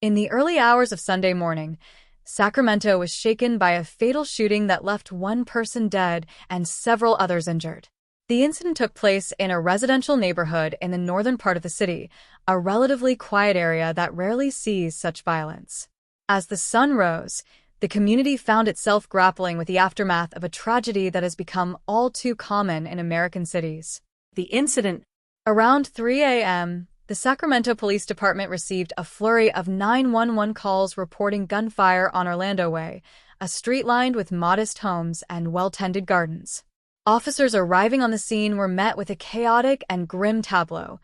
In the early hours of Sunday morning, Sacramento was shaken by a fatal shooting that left one person dead and several others injured. The incident took place in a residential neighborhood in the northern part of the city, a relatively quiet area that rarely sees such violence. As the sun rose, the community found itself grappling with the aftermath of a tragedy that has become all too common in American cities. The incident. Around 3 a.m., the Sacramento Police Department received a flurry of 911 calls reporting gunfire on Orlando Way, a street lined with modest homes and well-tended gardens. Officers arriving on the scene were met with a chaotic and grim tableau,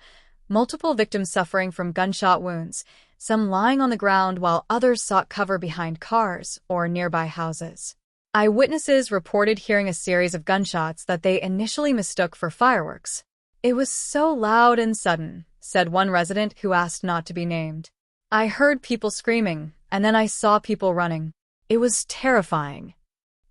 multiple victims suffering from gunshot wounds, some lying on the ground while others sought cover behind cars or nearby houses. Eyewitnesses reported hearing a series of gunshots that they initially mistook for fireworks. "It was so loud and sudden," said one resident who asked not to be named. "I heard people screaming, and then I saw people running. It was terrifying."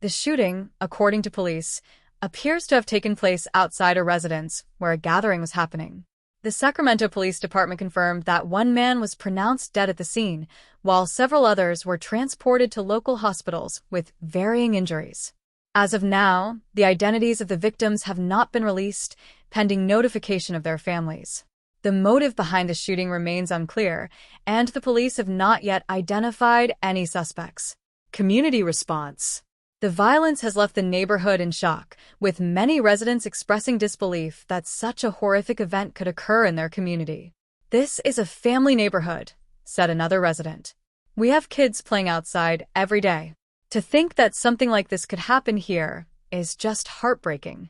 The shooting, according to police, appears to have taken place outside a residence where a gathering was happening. The Sacramento Police Department confirmed that one man was pronounced dead at the scene, while several others were transported to local hospitals with varying injuries. As of now, the identities of the victims have not been released, pending notification of their families. The motive behind the shooting remains unclear, and the police have not yet identified any suspects. Community response. The violence has left the neighborhood in shock, with many residents expressing disbelief that such a horrific event could occur in their community. "This is a family neighborhood," said another resident. "We have kids playing outside every day. To think that something like this could happen here is just heartbreaking."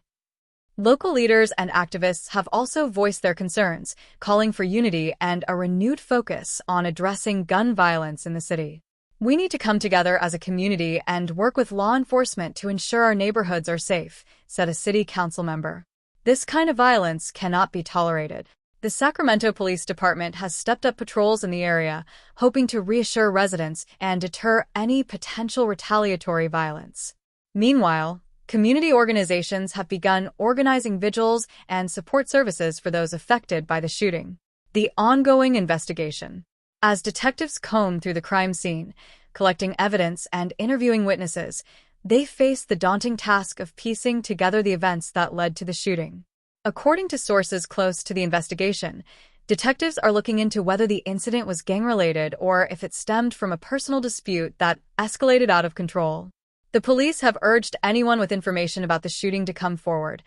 Local leaders and activists have also voiced their concerns, calling for unity and a renewed focus on addressing gun violence in the city. "We need to come together as a community and work with law enforcement to ensure our neighborhoods are safe," said a city council member. "This kind of violence cannot be tolerated." The Sacramento Police Department has stepped up patrols in the area, hoping to reassure residents and deter any potential retaliatory violence. Meanwhile, community organizations have begun organizing vigils and support services for those affected by the shooting. The ongoing investigation. As detectives comb through the crime scene, collecting evidence and interviewing witnesses, they face the daunting task of piecing together the events that led to the shooting. According to sources close to the investigation, detectives are looking into whether the incident was gang-related or if it stemmed from a personal dispute that escalated out of control. The police have urged anyone with information about the shooting to come forward,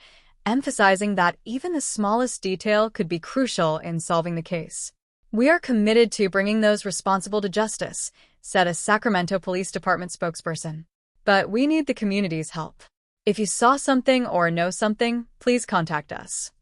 emphasizing that even the smallest detail could be crucial in solving the case. "We are committed to bringing those responsible to justice," said a Sacramento Police Department spokesperson. "But we need the community's help. If you saw something or know something, please contact us."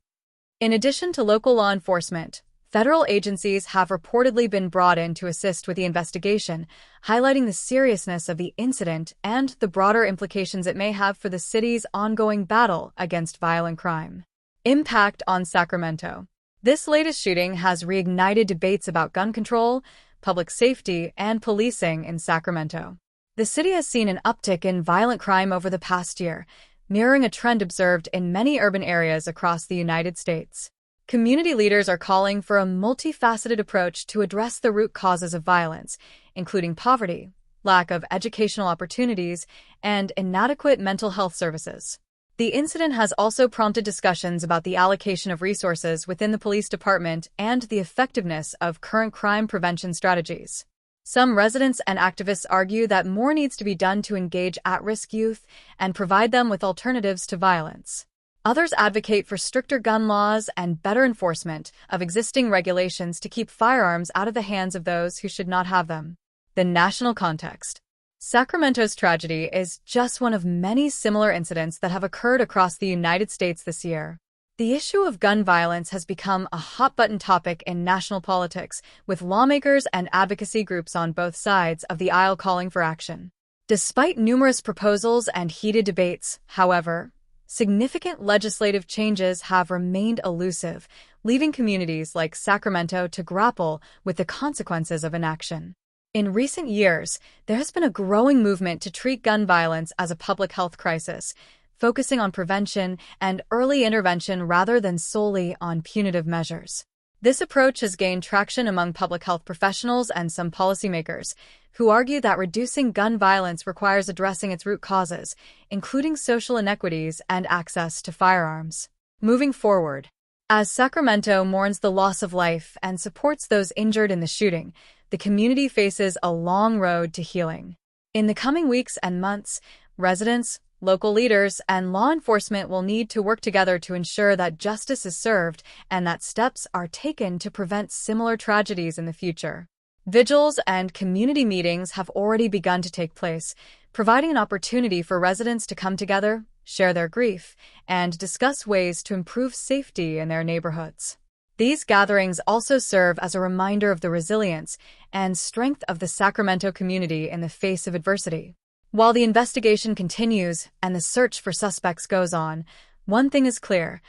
In addition to local law enforcement, federal agencies have reportedly been brought in to assist with the investigation, highlighting the seriousness of the incident and the broader implications it may have for the city's ongoing battle against violent crime. Impact on Sacramento. This latest shooting has reignited debates about gun control, public safety, and policing in Sacramento. The city has seen an uptick in violent crime over the past year, mirroring a trend observed in many urban areas across the United States. Community leaders are calling for a multifaceted approach to address the root causes of violence, including poverty, lack of educational opportunities, and inadequate mental health services. The incident has also prompted discussions about the allocation of resources within the police department and the effectiveness of current crime prevention strategies. Some residents and activists argue that more needs to be done to engage at-risk youth and provide them with alternatives to violence. Others advocate for stricter gun laws and better enforcement of existing regulations to keep firearms out of the hands of those who should not have them. The national context. Sacramento's tragedy is just one of many similar incidents that have occurred across the United States this year. The issue of gun violence has become a hot-button topic in national politics, with lawmakers and advocacy groups on both sides of the aisle calling for action. Despite numerous proposals and heated debates, however, significant legislative changes have remained elusive, leaving communities like Sacramento to grapple with the consequences of inaction. In recent years, there has been a growing movement to treat gun violence as a public health crisis, focusing on prevention and early intervention rather than solely on punitive measures. This approach has gained traction among public health professionals and some policymakers, who argue that reducing gun violence requires addressing its root causes, including social inequities and access to firearms. Moving forward, as Sacramento mourns the loss of life and supports those injured in the shooting, the community faces a long road to healing. In the coming weeks and months, residents, local leaders, and law enforcement will need to work together to ensure that justice is served and that steps are taken to prevent similar tragedies in the future. Vigils and community meetings have already begun to take place, providing an opportunity for residents to come together, share their grief, and discuss ways to improve safety in their neighborhoods. These gatherings also serve as a reminder of the resilience and strength of the Sacramento community in the face of adversity. While the investigation continues and the search for suspects goes on, one thing is clear: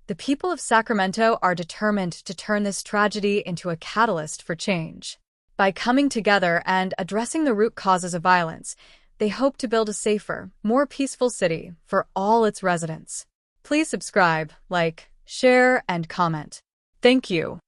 the people of Sacramento are determined to turn this tragedy into a catalyst for change. By coming together and addressing the root causes of violence, they hope to build a safer, more peaceful city for all its residents. Please subscribe, like, share, and comment. Thank you.